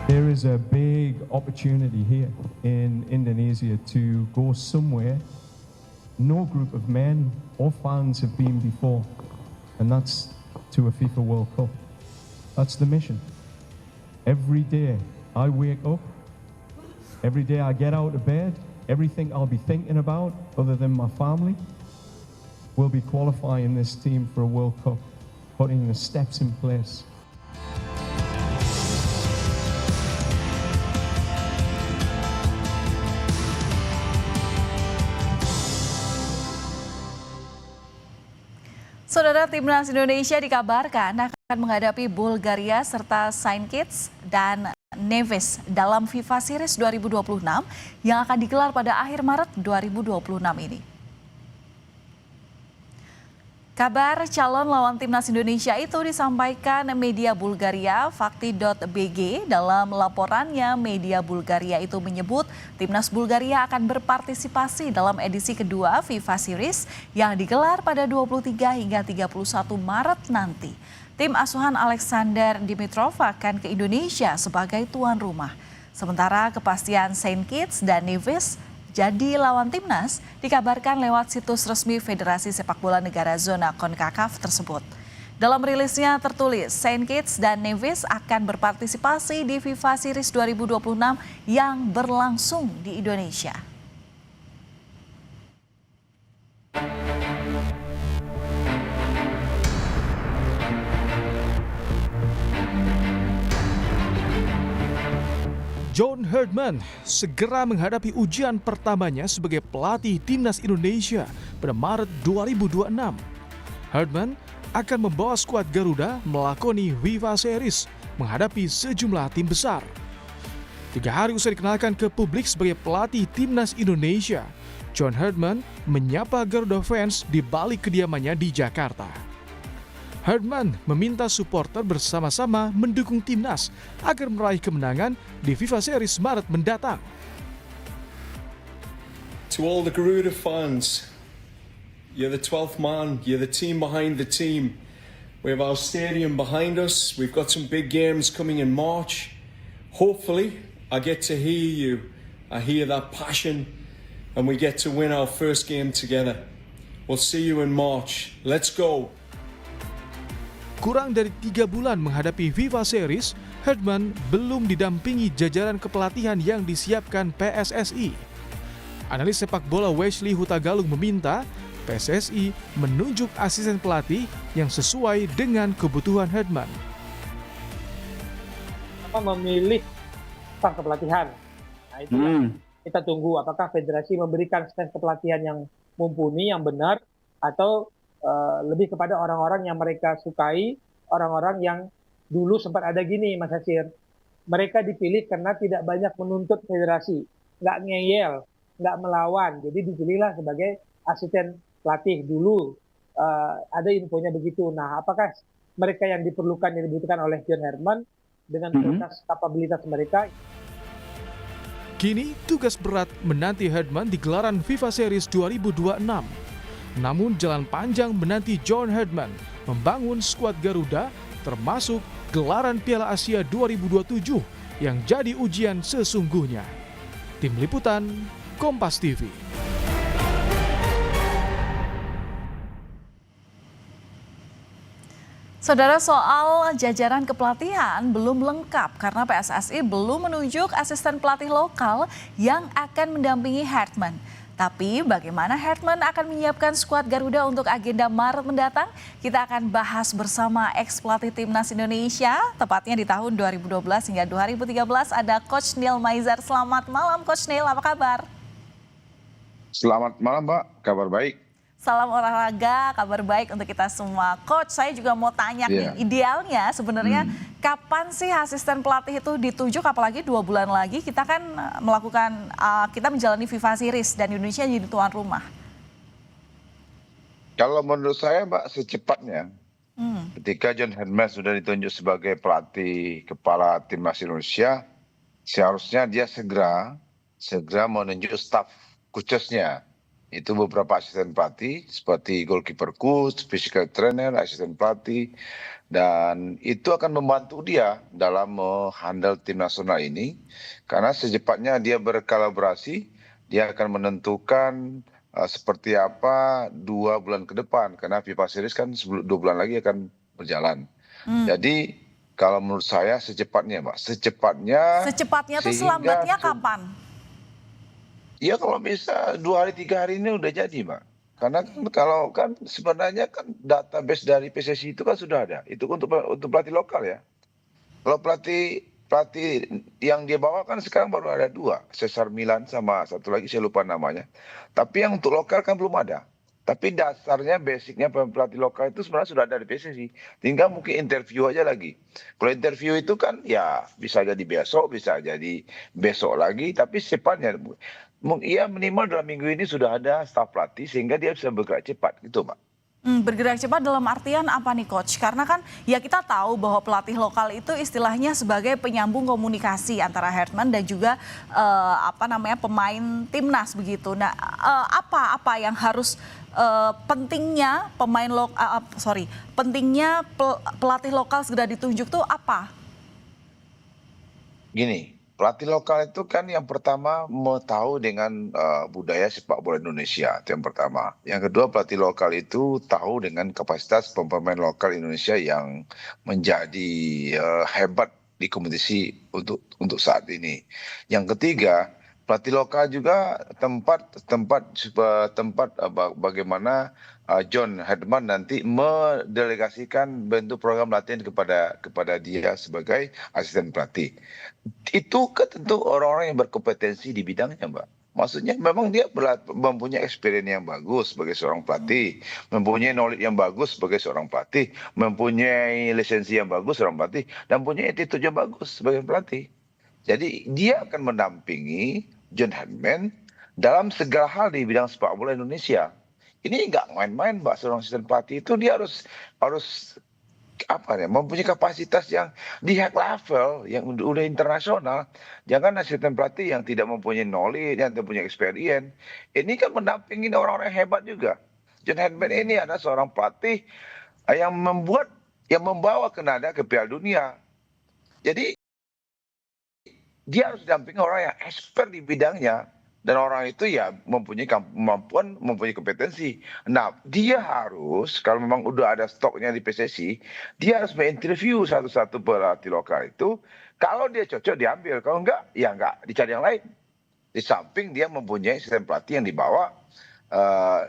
There is a big opportunity here in Indonesia to go somewhere no group of men or fans have been before, and that's to a FIFA World Cup. That's the mission. Every day I wake up, every day I get out of bed, everything I'll be thinking about, other than my family, will be qualifying this team for a World Cup, putting the steps in place. Saudara, Timnas Indonesia dikabarkan akan menghadapi Bulgaria serta Saint Kitts dan Nevis dalam FIFA Series 2026 yang akan digelar pada akhir Maret 2026 ini. Kabar calon lawan Timnas Indonesia itu disampaikan media Bulgaria Fakti.bg. Dalam laporannya, media Bulgaria itu menyebut Timnas Bulgaria akan berpartisipasi dalam edisi kedua FIFA Series yang digelar pada 23 hingga 31 Maret nanti. Tim asuhan Alexander Dimitrov akan ke Indonesia sebagai tuan rumah. Sementara kepastian Saint Kitts dan Nevis jadi lawan Timnas dikabarkan lewat situs resmi Federasi Sepak Bola Negara Zona CONCACAF tersebut. Dalam rilisnya tertulis Saint Kitts dan Nevis akan berpartisipasi di FIFA Series 2026 yang berlangsung di Indonesia. John Herdman segera menghadapi ujian pertamanya sebagai pelatih Timnas Indonesia pada Maret 2026. Herdman akan membawa skuad Garuda melakoni FIFA Series menghadapi sejumlah tim besar. 3 hari usai dikenalkan ke publik sebagai pelatih Timnas Indonesia, John Herdman menyapa Garuda fans di balik kediamannya di Jakarta. Herdman meminta supporter bersama-sama mendukung Timnas agar meraih kemenangan di FIFA Series Maret mendatang. To all the Garuda fans, you're the 12th man, you're the team behind the team. We have our stadium behind us, we've got some big games coming in March. Hopefully, I get to hear you, I hear that passion, and we get to win our first game together. We'll see you in March. Let's go! Kurang dari 3 bulan menghadapi FIFA Series, Herdman belum didampingi jajaran kepelatihan yang disiapkan PSSI. Analis sepak bola Wesley Hutagalung meminta PSSI menunjuk asisten pelatih yang sesuai dengan kebutuhan Herdman. Memilih staf kepelatihan. Nah, itu kita tunggu apakah federasi memberikan staf kepelatihan yang mumpuni, yang benar, atau lebih kepada orang-orang yang mereka sukai, orang-orang yang dulu sempat ada gini, Mas Hasir. Mereka dipilih karena tidak banyak menuntut federasi, nggak ngeyel, nggak melawan. Jadi dipilihlah sebagai asisten pelatih dulu. Ada infonya begitu. Nah, apakah mereka yang diperlukan, yang dibutuhkan oleh John Herdman dengan kualitas kapabilitas mereka? Kini tugas berat menanti Herdman di gelaran FIFA Series 2026. Namun jalan panjang menanti John Herdman membangun skuad Garuda termasuk gelaran Piala Asia 2027 yang jadi ujian sesungguhnya. Tim Liputan, Kompas TV. Saudara, soal jajaran kepelatihan belum lengkap karena PSSI belum menunjuk asisten pelatih lokal yang akan mendampingi Herdman. Tapi bagaimana Herdman akan menyiapkan skuad Garuda untuk agenda Maret mendatang? Kita akan bahas bersama ex-pelatih Timnas Indonesia, tepatnya di tahun 2012 hingga 2013 ada Coach Neil Maizar. Selamat malam Coach Neil, apa kabar? Selamat malam Mbak, kabar baik. Salam olahraga, kabar baik untuk kita semua. Coach, saya juga mau tanya nih, idealnya sebenarnya kapan sih asisten pelatih itu ditunjuk, apalagi 2 bulan lagi kita kan kita menjalani FIFA Series dan Indonesia jadi tuan rumah. Kalau menurut saya Mbak, secepatnya ketika John Herdman sudah ditunjuk sebagai pelatih kepala Timnas Indonesia, seharusnya dia segera menunjuk staf khususnya Itu beberapa asisten pelatih seperti goalkeeper coach, physical trainer, asisten pelatih, dan itu akan membantu dia dalam menghandle tim nasional ini karena secepatnya dia berkolaborasi, dia akan menentukan seperti apa 2 bulan ke depan karena FIFA Series kan 2 bulan lagi akan berjalan. Jadi kalau menurut saya secepatnya, Mbak, secepatnya Secepatnya tuh sehingga selambatnya kapan? ya kalau bisa 2 hari 3 hari ini udah jadi, Mbak. Karena kan kalau kan sebenarnya kan database dari PSSI itu kan sudah ada. Itu untuk pelatih lokal ya. Kalau pelatih pelatih yang dia bawa kan sekarang baru ada 2, Cesar Milan sama satu lagi saya lupa namanya. Tapi yang untuk lokal kan belum ada. Tapi dasarnya, basicnya pelatih lokal itu sebenarnya sudah ada di PSSI. Tinggal mungkin interview aja lagi. Kalau interview itu kan ya bisa jadi besok, bisa jadi besok lagi. Tapi secepatnya, ya minimal dalam minggu ini sudah ada staf pelatih sehingga dia bisa bergerak cepat gitu, Mbak. Bergerak cepat dalam artian apa nih coach? Karena kan ya kita tahu bahwa pelatih lokal itu istilahnya sebagai penyambung komunikasi antara Herdman dan juga pemain timnas begitu. Nah, apa yang harus pentingnya pelatih lokal segera ditunjuk tuh apa? Gini, pelatih lokal itu kan yang pertama mau tahu dengan budaya sepak bola Indonesia, itu yang pertama. Yang kedua, pelatih lokal itu tahu dengan kapasitas pemain lokal Indonesia yang menjadi hebat di kompetisi untuk saat ini. Yang ketiga, pelatih lokal juga tempat bagaimana John Herdman nanti mendelegasikan bentuk program latihan kepada dia sebagai asisten pelatih. Itu kan tentu orang-orang yang berkompetensi di bidangnya, Mbak. Maksudnya memang dia mempunyai experience yang bagus sebagai seorang pelatih, mempunyai knowledge yang bagus sebagai seorang pelatih, mempunyai lisensi yang bagus seorang pelatih, dan punya attitude yang bagus sebagai pelatih. Jadi dia akan mendampingi John Herdman dalam segala hal di bidang sepak bola Indonesia. Ini nggak main-main, Mbak. Seorang asisten pelatih itu dia harus mempunyai kapasitas yang di high level, yang udah internasional. Jangan asisten pelatih yang tidak mempunyai knowledge, yang tidak punya experience. Ini kan mendampingi orang-orang yang hebat juga. John Herdman ini adalah seorang pelatih yang membawa Kanada ke Piala Dunia. Jadi dia harus didampingi orang yang expert di bidangnya. Dan orang itu ya mempunyai kemampuan, mempunyai kompetensi. Nah, dia harus, kalau memang udah ada stoknya di PSSI, dia harus menginterview satu-satu pelatih lokal itu. Kalau dia cocok diambil, kalau enggak, ya enggak, dicari yang lain. Di samping dia mempunyai sistem pelatih yang dibawa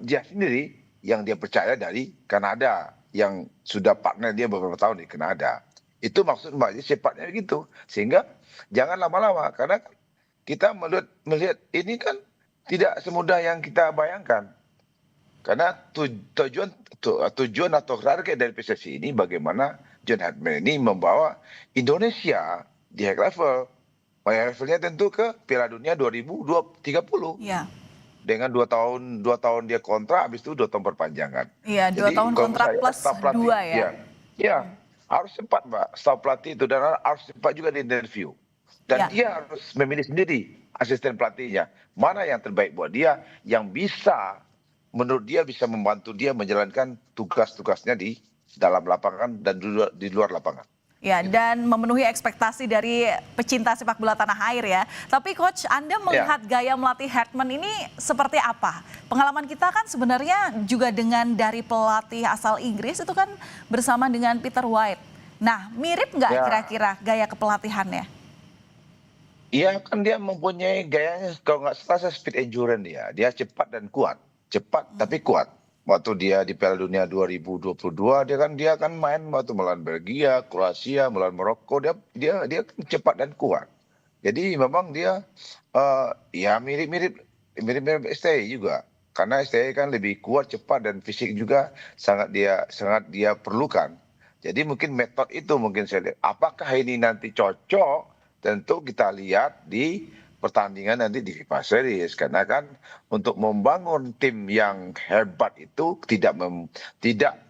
dia sendiri, yang dia percaya dari Kanada, yang sudah partner dia beberapa tahun di Kanada. Itu maksud Mbak, jadi sifatnya begitu. Sehingga jangan lama-lama, karena kita melihat ini kan tidak semudah yang kita bayangkan. Karena tujuan atau target dari PSSI ini bagaimana John Herdman ini membawa Indonesia di high level. High levelnya tentu ke Piala Dunia 2030. Iya. Dengan 2 tahun dia kontrak, habis itu 2 tahun perpanjangan. Iya, 2 tahun kontrak plus 2 ya. Ya, harus cepat, Mbak. Staf pelatih itu dan harus cepat juga di interview. Dan dia harus memilih sendiri asisten pelatihnya. Mana yang terbaik buat dia, yang bisa, menurut dia bisa membantu dia menjalankan tugas-tugasnya di dalam lapangan dan di luar lapangan. Ya, dan memenuhi ekspektasi dari pecinta sepak bola tanah air ya. Tapi Coach, Anda melihat gaya melatih Herdman ini seperti apa? Pengalaman kita kan sebenarnya juga dengan dari pelatih asal Inggris itu kan bersama dengan Peter White. Nah, mirip nggak kira-kira gaya kepelatihannya? Iya, kan dia mempunyai gayanya, kalau nggak salah speed endurance dia. Dia cepat dan kuat. Cepat tapi kuat. Waktu dia di Piala Dunia 2022, dia kan main waktu melawan Belgia, Kroasia, melawan Maroko, dia cepat dan kuat. Jadi memang dia ya mirip-mirip STI juga. Karena STI kan lebih kuat, cepat, dan fisik juga sangat dia perlukan. Jadi mungkin metode itu mungkin saya lihat. Apakah ini nanti cocok? Tentu kita lihat di pertandingan nanti di FIFA Series, karena kan untuk membangun tim yang hebat itu tidak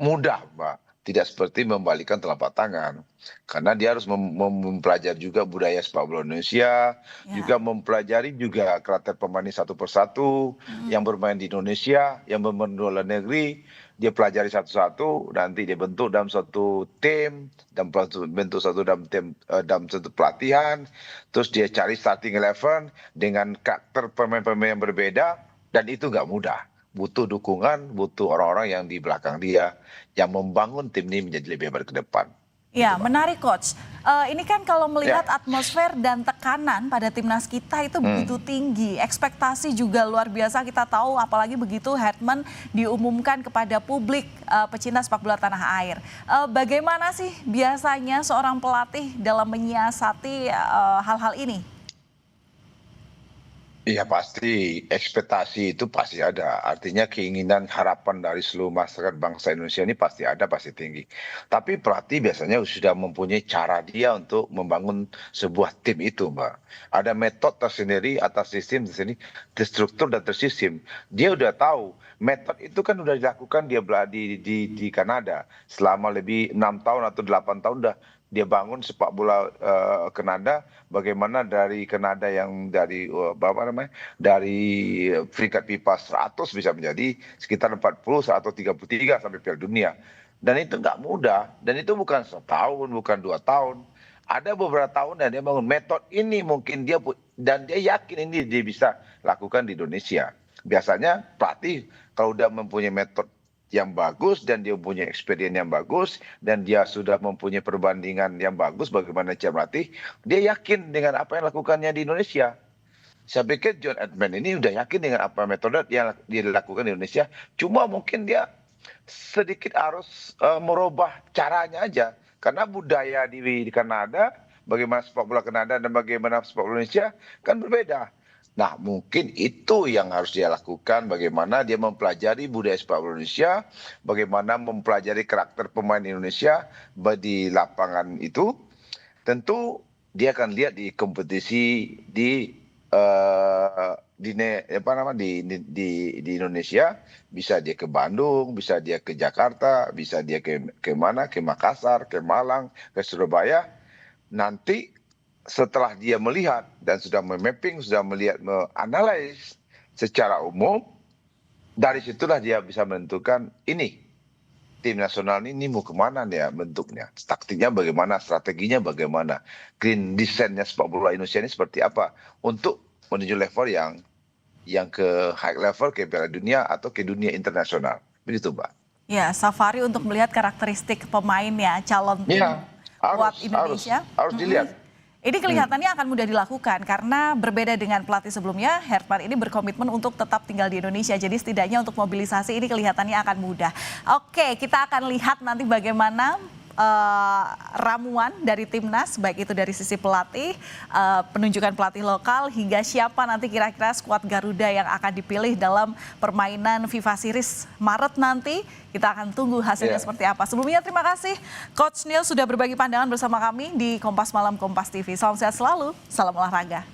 mudah, Mbak. tidak seperti membalikan telapak tangan. Karena dia harus mempelajari juga budaya sepak bola Indonesia, juga mempelajari juga karakter pemain satu persatu yang bermain di Indonesia, yang bermain di luar negeri. Dia pelajari satu-satu, nanti dia bentuk dalam suatu tim, dan bentuk satu dalam tim, dalam satu pelatihan. Terus dia cari starting 11 dengan karakter pemain-pemain yang berbeda, dan itu nggak mudah. Butuh dukungan, butuh orang-orang yang di belakang dia, yang membangun tim ini menjadi lebih baik ke depan. Ya, menarik Coach. Ini kan kalau melihat atmosfer dan tekanan pada timnas kita itu begitu tinggi. Ekspektasi juga luar biasa kita tahu, apalagi begitu Herdman diumumkan kepada publik pecinta sepak bola tanah air. Bagaimana sih biasanya seorang pelatih dalam menyiasati hal-hal ini? Iya pasti, ekspektasi itu pasti ada. Artinya keinginan, harapan dari seluruh masyarakat bangsa Indonesia ini pasti ada, pasti tinggi. Tapi pelatih biasanya sudah mempunyai cara dia untuk membangun sebuah tim itu, Mbak. Ada metode tersendiri atas sistem tersendiri, terstruktur dan tersistem. Dia udah tahu, metode itu kan udah dilakukan dia di Kanada. Selama lebih 6 tahun atau 8 tahun udah dia bangun sepak bola Kanada, bagaimana dari Kanada yang dari dari peringkat FIFA 100 bisa menjadi sekitar 40 atau 33 sampai Piala Dunia. Dan itu nggak mudah, dan itu bukan setahun, bukan 2 tahun. Ada beberapa tahun dan dia bangun metode ini, mungkin dia dan dia yakin ini dia bisa lakukan di Indonesia. Biasanya pelatih kalau udah mempunyai metode yang bagus dan dia punya experience yang bagus dan dia sudah mempunyai perbandingan yang bagus bagaimana cara melatih, dia yakin dengan apa yang lakukannya di Indonesia. Saya pikir John Herdman ini udah yakin dengan apa metode yang dilakukan di Indonesia, cuma mungkin dia sedikit harus merubah caranya aja, karena budaya di Kanada, bagaimana sepak bola Kanada dan bagaimana sepak bola Indonesia kan berbeda. Nah, mungkin itu yang harus dia lakukan, bagaimana dia mempelajari budaya sepak bola Indonesia, bagaimana mempelajari karakter pemain Indonesia di lapangan itu. Tentu dia akan lihat di kompetisi di Indonesia, bisa dia ke Bandung, bisa dia ke Jakarta, bisa dia ke mana, ke Makassar, ke Malang, ke Surabaya. Nanti setelah dia melihat dan sudah memapping, sudah melihat, menganalisis secara umum, dari situlah dia bisa menentukan ini tim nasional ini mau kemana dia bentuknya, taktiknya bagaimana, strateginya bagaimana, green design-nya sepak bola Indonesia ini seperti apa untuk menuju level yang ke high level, ke Piala Dunia atau ke dunia internasional. Begitu, Mbak. Ya, safari untuk melihat karakteristik pemain ya, calon tim kuat Indonesia. Harus dilihat. Ini kelihatannya akan mudah dilakukan karena berbeda dengan pelatih sebelumnya, Herdman ini berkomitmen untuk tetap tinggal di Indonesia. Jadi setidaknya untuk mobilisasi ini kelihatannya akan mudah. Oke, kita akan lihat nanti bagaimana ramuan dari timnas, baik itu dari sisi pelatih, penunjukan pelatih lokal, hingga siapa nanti kira-kira skuad Garuda yang akan dipilih dalam permainan FIFA Series Maret nanti. Kita akan tunggu hasilnya seperti apa. Sebelumnya terima kasih Coach Neil sudah berbagi pandangan bersama kami di Kompas Malam Kompas TV. Salam sehat selalu, salam olahraga.